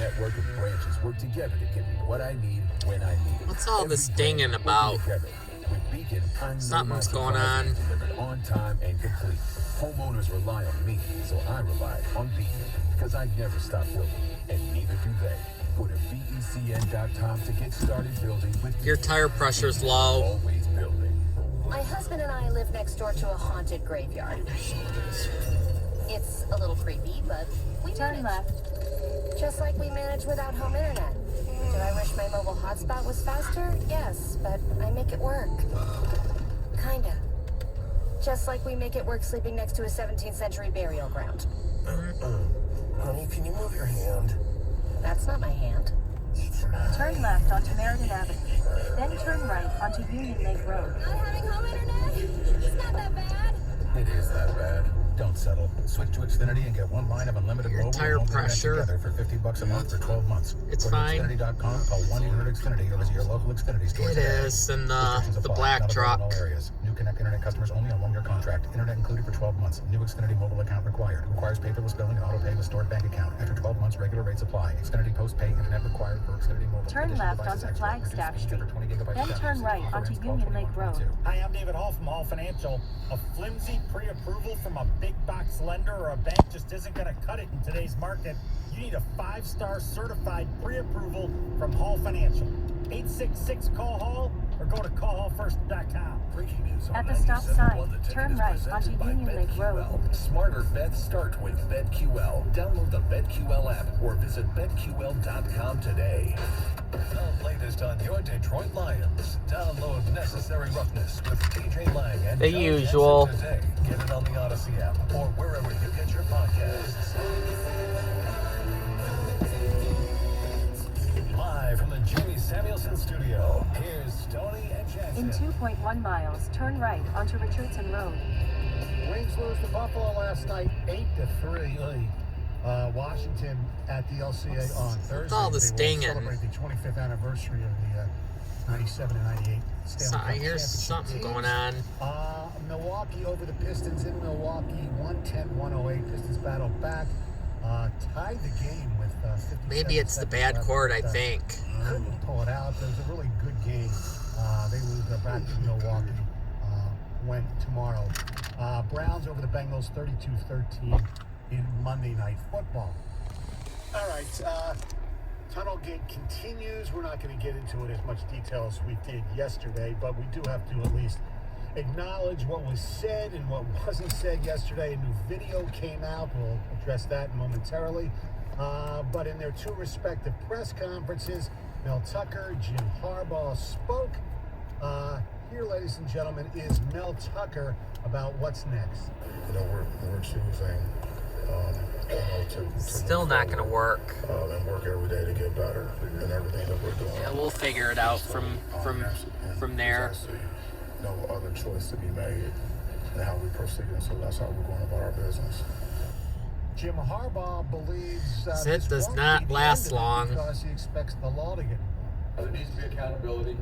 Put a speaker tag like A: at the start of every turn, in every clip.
A: network of branches work together to get me what I need when I need it.
B: What's all this dinging about?
A: With Beacon, I know
B: Something's
A: my
B: going
A: supplies
B: on.
A: are delivered on time and complete. Homeowners rely on me, so I rely on Beacon, because I never stop building, and neither do they. Go to BECN.com to get started building with
B: Your
A: Beacon.
B: tire pressure's low.
A: Always building.
C: My husband and I live next door to a haunted graveyard. It's a little creepy, but we
D: Turn
C: manage.
D: left.
C: Just like we manage without home internet. Do I wish my mobile hotspot was faster? Yes, but I make it work. Kinda. Just like we make it work sleeping next to a 17th century burial ground.
A: Honey, can you move your hand?
C: That's not my hand.
D: Turn left onto Meriden Avenue. Then turn right onto Union Lake Road.
C: Not having home internet? It's not that bad.
A: It is that bad. Don't settle. Switch to Xfinity and get one line of unlimited
B: Your
A: mobile
B: tire
A: and home internet
B: pressure.
A: together for $50 a month for 12 months.
B: It's
A: Go to
B: fine.
A: Xfinity.com, call 1-800-XFINITY or visit your local Xfinity store
B: It
A: today.
B: is in
A: Restrictions
B: the
A: apply.
B: black
A: Not available in
B: truck.
A: all areas. New Connect Internet customers only on one-year contract. Internet included for 12 months. New Xfinity mobile account required. Requires paperless billing and auto pay with stored bank account. After 12 months, regular rates apply. Xfinity post-pay internet required for Xfinity mobile.
D: Turn
A: Additional
D: left
A: devices
D: onto
A: extra.
D: Flagstaff
A: Reduced speeds
D: Street.
A: after 20 gigabytes
D: Then
A: of
D: turn
A: data.
D: right
A: Offer
D: onto
A: ends 12
D: Union Lake
A: 21/22.
D: Road.
E: Hi, I'm David Hall from Hall Financial. A flimsy pre-approval from a big box lender or a bank just isn't going to cut it in today's market. You need a 5-star certified pre-approval from Hall Financial. 866-CALL-HALL or go to callhallfirst.com.
A: Breaking news on
D: At the stop
A: 97.1
D: sign,
A: The Ticket
D: turn
A: is
D: right
A: presented
D: onto
A: by
D: Union Lake Road.
A: BetQL. Smarter bets start with BetQL. Download the BetQL app or visit BetQL.com today. The latest on your Detroit Lions. Download Necessary Roughness with TJ Lang and
B: The
A: John
B: usual.
A: Jansen today. Get it on the Odyssey app or wherever you get your podcasts. Live from the Jamie Samuelson studio, here's Stoney and
D: In
A: Jackson.
D: 2.1 miles, turn right onto Richardson Road.
F: Wings lose to Buffalo last night, 8-3. Washington at the LCA on Thursday.
B: all this
F: They will
B: dinging?
F: celebrate the 25th anniversary of the 97 and 98 Stanley
B: So
F: Cup
B: I hear
F: championship
B: something
F: teams.
B: going on.
F: Milwaukee over the Pistons in Milwaukee, 110-108. Pistons battle back. Tied the game with 57
B: Maybe it's the
F: seconds
B: bad
F: left,
B: court,
F: but,
B: I think.
F: couldn't pull it out. It was a really good game. They lose their back to Milwaukee. Went tomorrow. Browns over the Bengals 32-13 in Monday Night Football. All right, Tunnel Gate continues. We're not going to get into it as much detail as we did yesterday, but we do have to at least acknowledge what was said and what wasn't said yesterday. A new video came out. We'll address that momentarily. But in their two respective press conferences, Mel Tucker, Jim Harbaugh spoke. Here, ladies and gentlemen, is Mel Tucker about what's next.
G: You know, we're choosing to
B: Still
G: move
B: not going to
G: forward,
B: work.
G: and work every day to get better in everything that we're doing.
B: Yeah, we'll figure it out from there.
G: I see no other choice to be made in how we proceed, and so that's how we're going about our business.
F: Jim Harbaugh believes
B: It
F: this
B: does
F: won't
B: not
F: be the
B: last
F: end of it
B: long.
F: because he expects the law to get involved.
H: There needs to be accountability.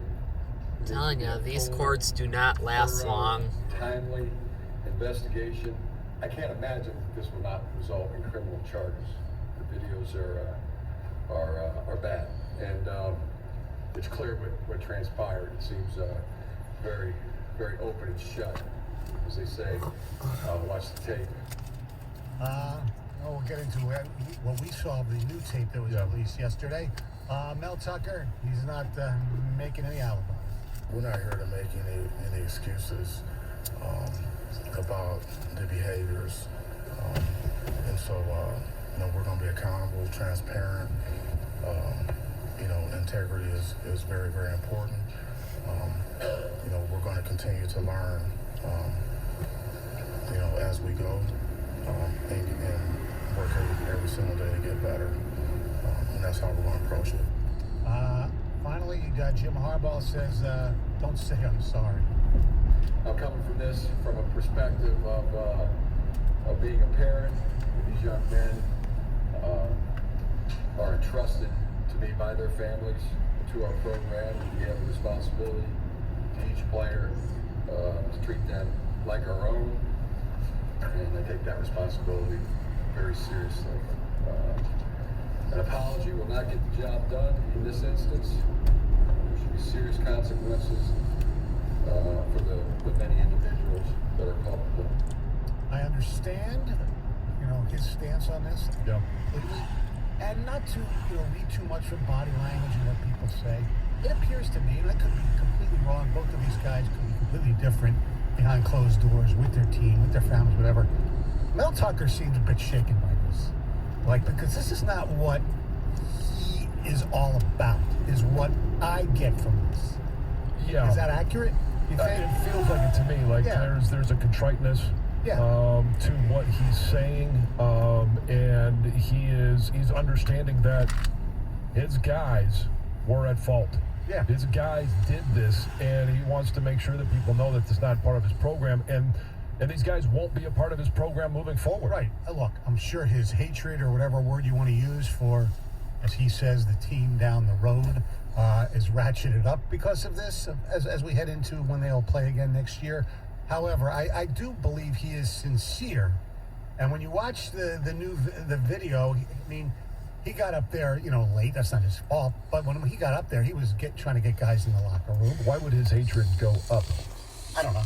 B: I'm telling you, these courts do not last
H: Thorough,
B: long.
H: Timely investigation. I can't imagine this will not result in criminal charges. The videos are bad, and it's clear what transpired. It seems very, very open and shut, as they say. Watch the tape.
F: We'll get into what we saw of the new tape that was released yesterday. Mel Tucker, he's not making any alibis.
G: We're not here to make any excuses about the behaviors, and so we're going to be accountable, transparent. Integrity is very, very important. We're going to continue to learn, as we go, and work every single day to get better, and that's how we're going to approach it.
F: Finally, Jim Harbaugh says, don't say I'm sorry.
H: I'm coming from this from a perspective of being a parent. These young men are entrusted to me by their families, to our program. We have a responsibility to each player to treat them like our own, and I take that responsibility very seriously. An apology will not get the job done in this instance. There should be serious consequences for the many individuals that are culpable.
F: I understand, his stance on this.
I: Yeah.
F: And not to, read too much from body language and what people say. It appears to me, and I could be completely wrong, both of these guys could be completely different behind closed doors with their team, with their families, whatever. Mel Tucker seems a bit shaken by this. Because this is not what he is all about, is what I get from this.
I: Yeah.
F: Is that accurate? You think?
I: It feels like it to me. Like there's a contriteness to what he's saying, and he's understanding that his guys were at fault.
F: Yeah.
I: His guys did this, and he wants to make sure that people know that this is not part of his program, and these guys won't be a part of his program moving forward.
F: Right. Look, I'm sure his hatred, or whatever word you want to use for, as he says, the team down the road, is ratcheted up because of this, as we head into when they'll play again next year. However, I do believe he is sincere, and when you watch the video, I mean, he got up there, late. That's not his fault. But when he got up there, he was trying to get guys in the locker room.
I: Why would his hatred go up?
F: I don't know.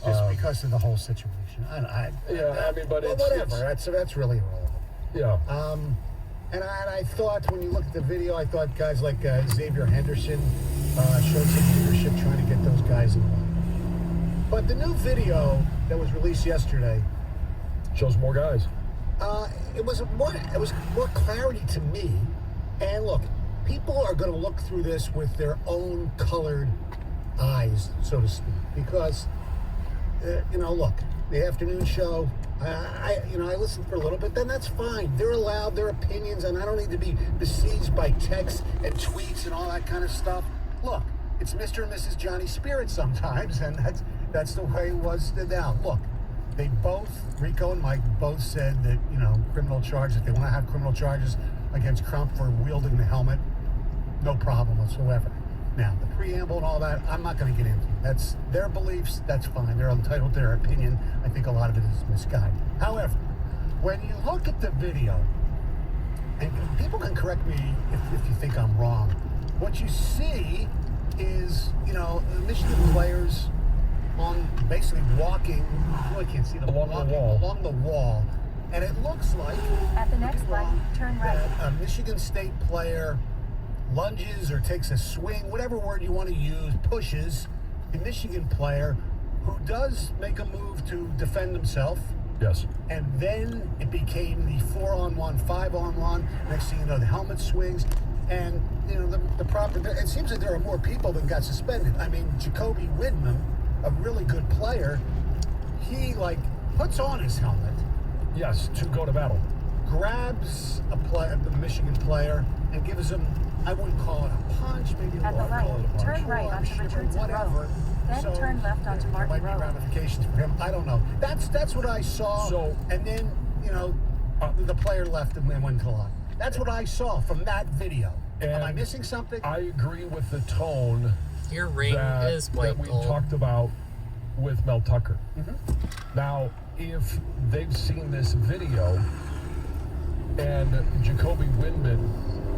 F: Just because of the whole situation.
I: But it's
F: whatever. That's really irrelevant.
I: Yeah.
F: And I thought, when you look at the video, I thought guys like Xavier Henderson showed some leadership trying to get those guys in line. But the new video that was released yesterday
I: shows more guys.
F: It was more clarity to me. And look, people are going to look through this with their own colored eyes, so to speak, because look, the afternoon show, I listened for a little bit, then that's fine. They're allowed their opinions, and I don't need to be besieged by texts and tweets and all that kind of stuff. Look, it's Mr. and Mrs. Johnny Spirit sometimes, and that's the way it was now. Look, they both, Rico and Mike, both said that, criminal charges, they want to have criminal charges against Crump for wielding the helmet. No problem whatsoever. Now, the preamble and all that, I'm not going to get into. That's their beliefs. That's fine. They're entitled to their opinion. I think a lot of it is misguided. However, when you look at the video, and people can correct me if you think I'm wrong, what you see is, Michigan players on basically walking, you really can't see them, along the wall. And it looks like,
D: at the next light, turn right.
F: A Michigan State player lunges or takes a swing, whatever word you want to use, pushes the Michigan player who does make a move to defend himself.
I: Yes.
F: And then it became the 4-on-1, 5-on-1. Next thing you know, the helmet swings. And, the proper, it seems that there are more people than got suspended. I mean, Jacoby Widman, a really good player, he, puts on his helmet.
I: Yes, to go to battle.
F: Grabs the Michigan player and gives him, I wouldn't call it a punch, maybe
D: at the light, turn right onto
F: shiver,
D: Richardson
F: whatever.
D: Road. Then turn left onto
F: There might
D: Martin
F: be
D: Road.
F: ramifications for him. I don't know. That's what I saw.
I: So,
F: and then, the player left and then went to the line. That's what I saw from that video. Am I missing something?
I: I agree with the tone
B: Your ring is white
I: that we
B: gold.
I: talked about with Mel Tucker.
F: Mm-hmm.
I: Now, if they've seen this video and Jacoby Widman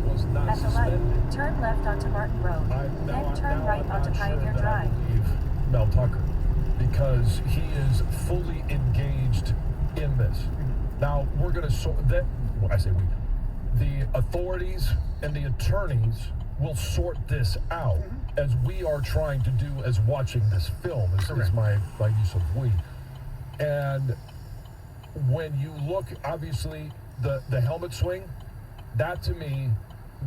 I: was not
D: At the
I: suspended,
D: light, turn left onto Martin Road. Then turn right onto Pioneer Drive.
I: Mel Tucker, because he is fully engaged in this. Now, we're going to sort that. Well, I say we. The authorities and the attorneys will sort this out as we are trying to do as watching this film. This is my use of we. And when you look, obviously, the helmet swing, that to me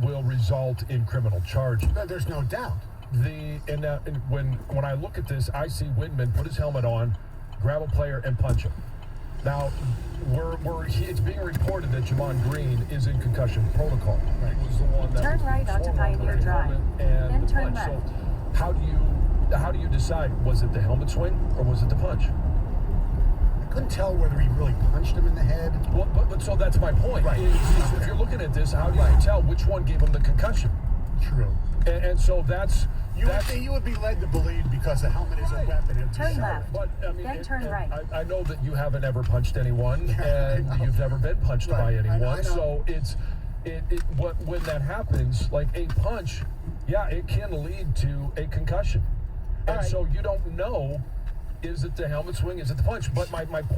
I: will result in criminal charges.
F: There's no doubt.
I: When I look at this, I see Widman put his helmet on, grab a player, and punch him. Now, it's being reported that Jamon Green is in concussion protocol. He was the one that
D: Turn right onto Pioneer Drive. Then turn left.
I: So how do you decide? Was it the helmet swing or was it the punch?
F: I couldn't tell whether he really punched him in the head.
I: Well, but so that's my point.
F: Right.
I: If you're looking at this, how do you tell which one gave him the concussion?
F: True.
I: And so that's
F: you would be led to believe because the helmet is a weapon.
D: Turn left.
I: But I mean,
D: Then turn right.
I: I know that you haven't ever punched anyone, and you've never been punched by anyone.
F: I know.
I: So when that happens, like a punch, yeah, it can lead to a concussion. And so you don't know, is it the helmet swing, is it the punch? But my